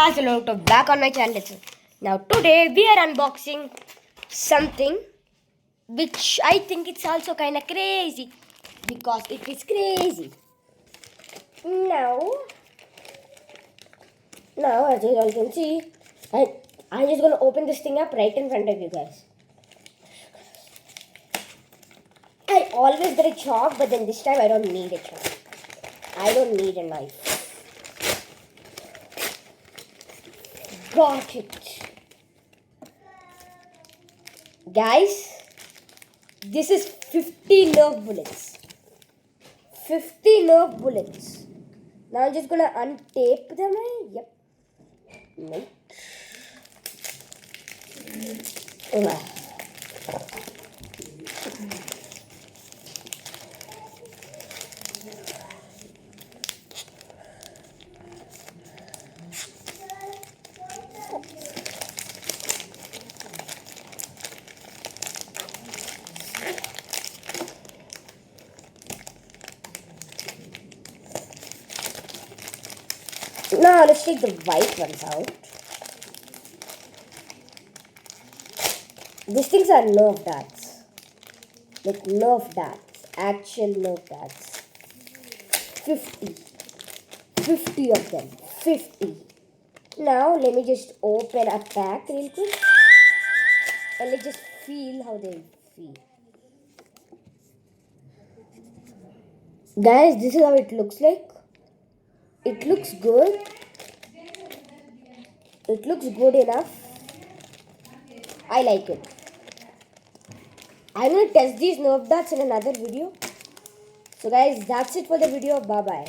guys, hello to back on my channel. Now today we are unboxing something which I think it's also kind of crazy because it is crazy. Now as you all can see, I'm just gonna open this thing up right in front of you guys. I always get a chalk, but then this time I don't need a chalk. I don't need a knife. Got it. Guys, this is 50 nerf bullets. 50 nerf bullets. Now I'm just gonna untape them. Yep. Nope. Now let's take the white ones out. These things are nerf darts. Like nerf darts. Actual nerf darts. 50. 50 of them. 50. Now let me just open a pack real quick. And let's just feel how they feel. Guys, this is how it looks like. It looks good. It looks good enough. I like it. I'm going to test these nerf darts in another video. So guys, that's it for the video. Bye bye.